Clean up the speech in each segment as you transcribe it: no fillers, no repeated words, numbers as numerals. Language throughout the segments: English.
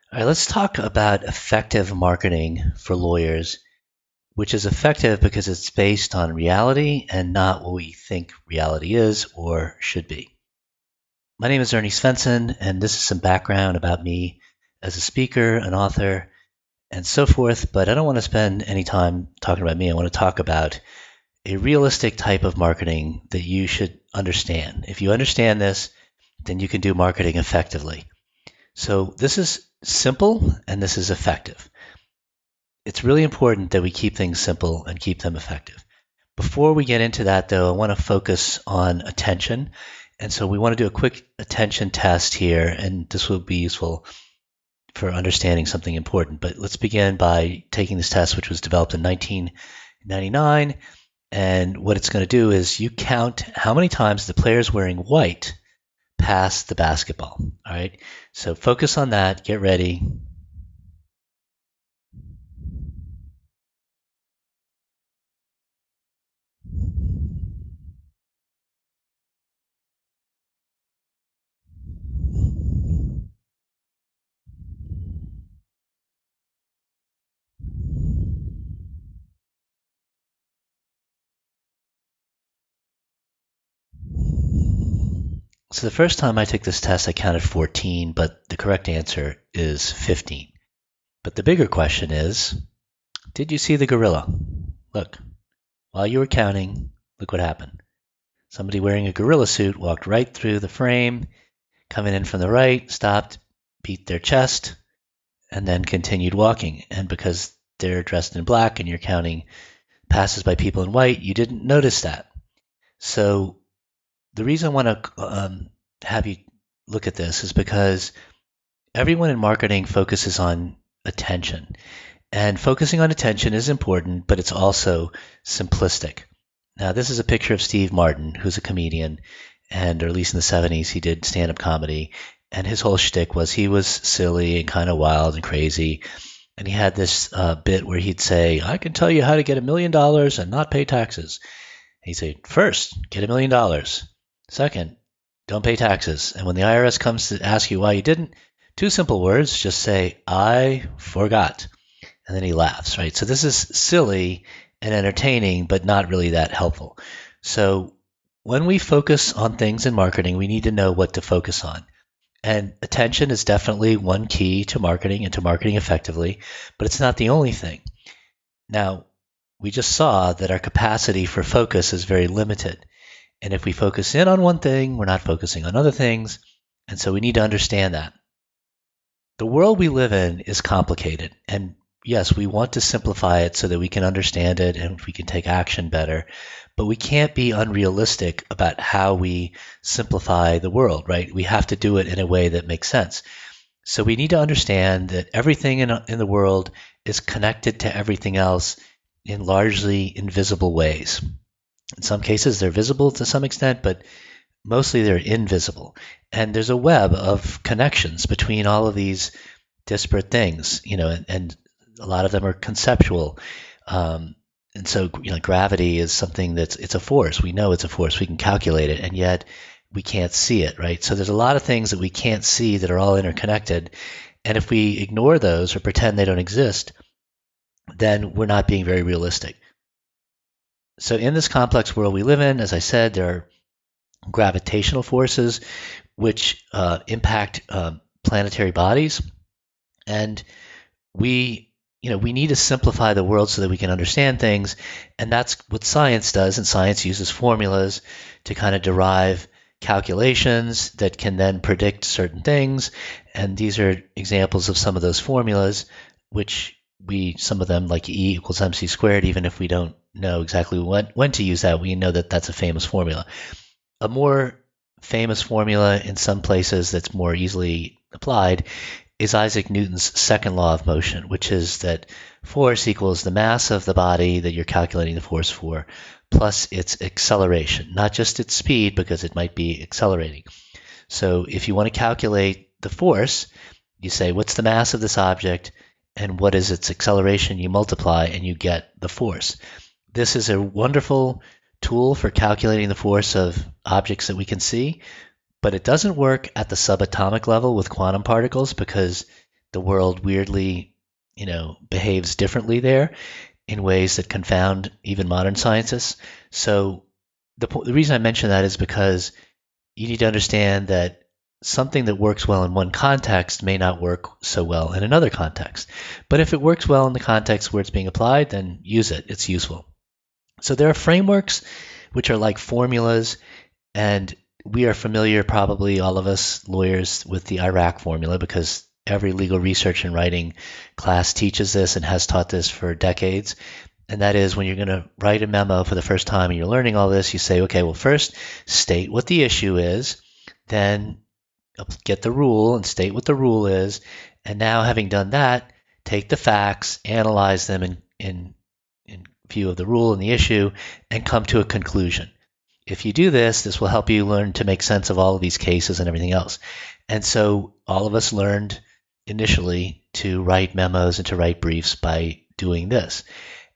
All right, let's talk about effective marketing for lawyers, which is effective because it's based on reality and not what we think reality is or should be. My name is Ernest Svenson, and this is some background about me as a speaker, an author, and so forth, but I don't want to spend any time talking about me. I want to talk about a realistic type of marketing that you should understand. If you understand this, then you can do marketing effectively. So this is simple and this is effective. It's really important that we keep things simple and keep them effective. Before we get into that, though, I want to focus on attention. And so we want to do a quick attention test here, and this will be useful for understanding something important. But let's begin by taking this test, which was developed in 1999. And what it's going to do is you count how many times the players wearing white pass the basketball. All right. So focus on that. Get ready. So the first time I took this test, I counted 14, but the correct answer is 15. But the bigger question is, did you see the gorilla? Look, while you were counting, look what happened. Somebody wearing a gorilla suit walked right through the frame, coming in from the right, stopped, beat their chest, and then continued walking. And because they're dressed in black and you're counting passes by people in white, you didn't notice that. So the reason I want to have you look at this is because everyone in marketing focuses on attention. And focusing on attention is important, but it's also simplistic. Now, this is a picture of Steve Martin, who's a comedian, and or at least in the 70s, he did stand-up comedy. And his whole shtick was he was silly and kind of wild and crazy. And he had this bit where he'd say, I can tell you how to get $1 million and not pay taxes. He'd say, first, get $1 million. Second, don't pay taxes. And when the IRS comes to ask you why you didn't, two simple words, just say, I forgot. And then he laughs, right? So this is silly and entertaining, but not really that helpful. So when we focus on things in marketing, we need to know what to focus on. And attention is definitely one key to marketing and to marketing effectively, but it's not the only thing. Now, we just saw that our capacity for focus is very limited. And if we focus in on one thing, we're not focusing on other things. And so we need to understand that. The world we live in is complicated. And yes, we want to simplify it so that we can understand it and we can take action better. But we can't be unrealistic about how we simplify the world, right? We have to do it in a way that makes sense. So we need to understand that everything in the world is connected to everything else in largely invisible ways. In some cases, they're visible to some extent, but mostly they're invisible. And there's a web of connections between all of these disparate things, and a lot of them are conceptual. And so, gravity is something it's a force. We know it's a force. We can calculate it, and yet we can't see it, right? So there's a lot of things that we can't see that are all interconnected. And if we ignore those or pretend they don't exist, then we're not being very realistic. So in this complex world we live in, as I said, there are gravitational forces which impact planetary bodies, and we need to simplify the world so that we can understand things, and that's what science does. And science uses formulas to kind of derive calculations that can then predict certain things, and these are examples of some of those formulas, which some of them, like E equals mc squared, even if we don't know exactly when to use that, we know that that's a famous formula. A more famous formula in some places that's more easily applied is Isaac Newton's second law of motion, which is that force equals the mass of the body that you're calculating the force for, plus its acceleration, not just its speed, because it might be accelerating. So if you want to calculate the force, you say, what's the mass of this object, and what is its acceleration? You multiply, and you get the force. This is a wonderful tool for calculating the force of objects that we can see, but it doesn't work at the subatomic level with quantum particles because the world weirdly, behaves differently there in ways that confound even modern scientists. So the reason I mention that is because you need to understand that something that works well in one context may not work so well in another context. But if it works well in the context where it's being applied, then use it. It's useful. So there are frameworks which are like formulas, and we are familiar, probably all of us lawyers, with the IRAC formula because every legal research and writing class teaches this and has taught this for decades. And that is, when you're going to write a memo for the first time and you're learning all this, you say, okay, well, first state what the issue is, then get the rule and state what the rule is. And now, having done that, take the facts, analyze them in view of the rule and the issue, and come to a conclusion. If you do this, this will help you learn to make sense of all of these cases and everything else. And so all of us learned initially to write memos and to write briefs by doing this.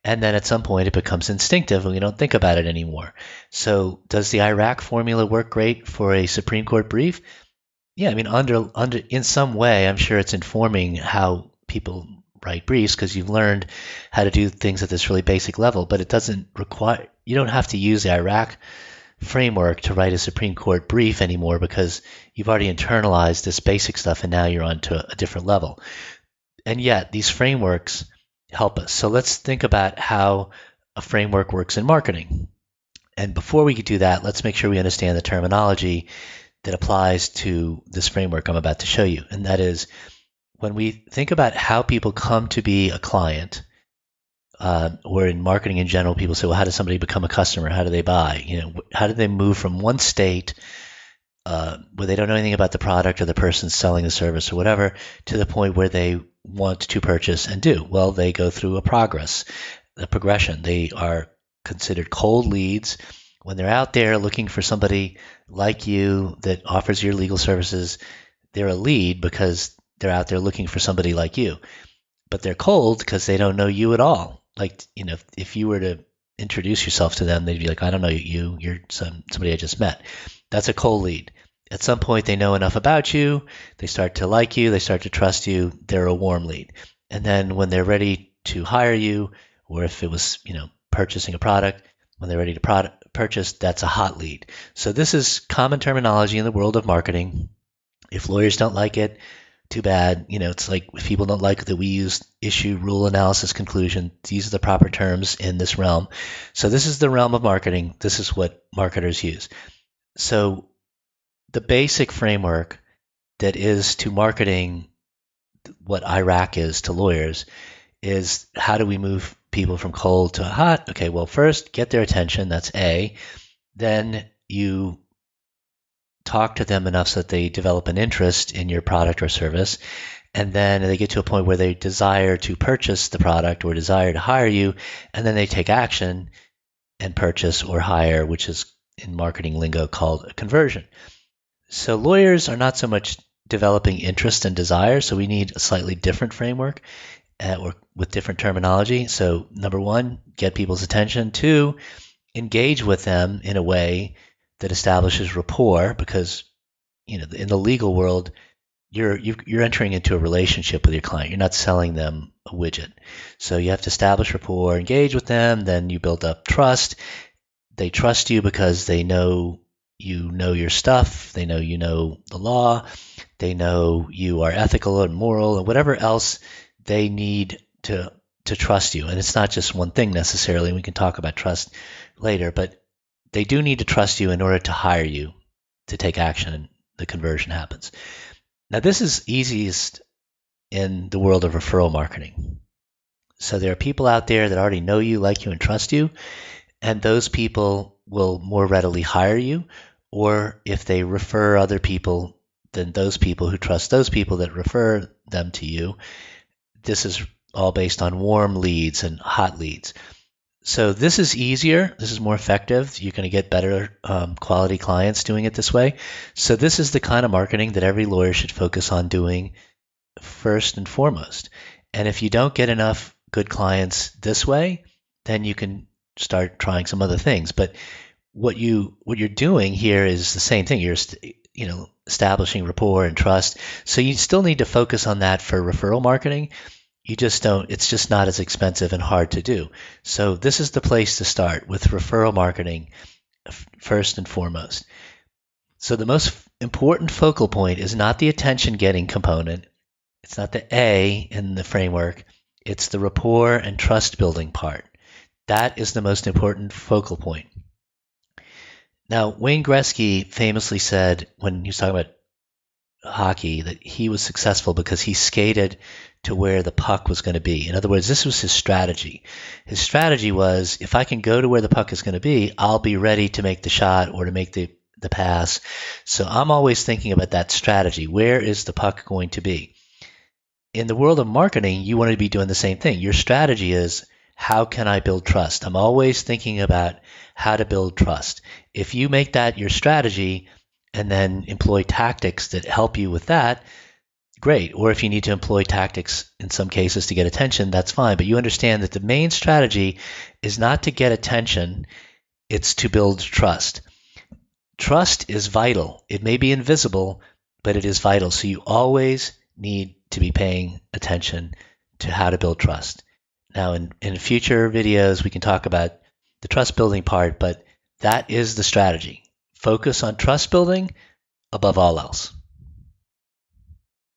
And then at some point it becomes instinctive and we don't think about it anymore. So does the IRAC formula work great for a Supreme Court brief? Yeah, I mean, under in some way, I'm sure it's informing how people write briefs because you've learned how to do things at this really basic level, but it doesn't require, you don't have to use the IRAC framework to write a Supreme Court brief anymore because you've already internalized this basic stuff and now you're on to a different level. And yet these frameworks help us. So let's think about how a framework works in marketing. And before we could do that, let's make sure we understand the terminology that applies to this framework I'm about to show you. And that is, when we think about how people come to be a client, or in marketing in general, people say, well, how does somebody become a customer? How do they buy? How do they move from one state where they don't know anything about the product or the person selling the service or whatever to the point where they want to purchase and do? Well, they go through a progression. They are considered cold leads. When they're out there looking for somebody like you that offers your legal services, they're a lead because they're out there looking for somebody like you. But they're cold because they don't know you at all. Like, if you were to introduce yourself to them, they'd be like, I don't know you, you're somebody I just met. That's a cold lead. At some point, they know enough about you, they start to like you, they start to trust you, they're a warm lead. And then when they're ready to hire you, or if it was, purchasing a product, when they're ready to purchase, that's a hot lead. So this is common terminology in the world of marketing. If lawyers don't like it, too bad. It's like if people don't like that we use issue, rule, analysis, conclusion. These are the proper terms in this realm. So this is the realm of marketing. This is what marketers use. So the basic framework that is to marketing what IRAC is to lawyers is, how do we move people from cold to hot? Okay, well, first, get their attention. That's A. Then you talk to them enough so that they develop an interest in your product or service. And then they get to a point where they desire to purchase the product or desire to hire you. And then they take action and purchase or hire, which is in marketing lingo called a conversion. So lawyers are not so much developing interest and desire. So we need a slightly different framework or with different terminology. So number one, get people's attention. Two, engage with them in a way that establishes rapport, because in the legal world, you're entering into a relationship with your client. You're not selling them a widget. So you have to establish rapport, engage with them, then you build up trust. They trust you because they know you know your stuff. They know you know the law. They know you are ethical and moral and whatever else they need to trust you. And it's not just one thing necessarily. We can talk about trust later, but they do need to trust you in order to hire you, to take action, and the conversion happens. Now, this is easiest in the world of referral marketing. So there are people out there that already know you, like you, and trust you, and those people will more readily hire you, or if they refer other people, then those people who trust those people that refer them to you. This is all based on warm leads and hot leads. So this is easier. This is more effective. You're going to get better quality clients doing it this way. So this is the kind of marketing that every lawyer should focus on doing first and foremost. And if you don't get enough good clients this way, then you can start trying some other things. But what you're doing here is the same thing. establishing rapport and trust. So you still need to focus on that for referral marketing. You just don't, it's just not as expensive and hard to do. So this is the place to start with referral marketing first and foremost. So the most important focal point is not the attention getting component. It's not the A in the framework. It's the rapport and trust building part. That is the most important focal point. Now, Wayne Gretzky famously said when he was talking about hockey that he was successful because he skated to where the puck was going to be. In other words, this was his strategy. His strategy was, if I can go to where the puck is going to be, I'll be ready to make the shot or to make the pass. So I'm always thinking about that strategy. Where is the puck going to be? In the world of marketing, you want to be doing the same thing. Your strategy is, how can I build trust? I'm always thinking about how to build trust. If you make that your strategy and then employ tactics that help you with that, great. Or if you need to employ tactics in some cases to get attention, that's fine. But you understand that the main strategy is not to get attention, it's to build trust. Trust is vital. It may be invisible, but it is vital. So you always need to be paying attention to how to build trust. Now, in future videos, we can talk about the trust building part, but that is the strategy. Focus on trust building above all else.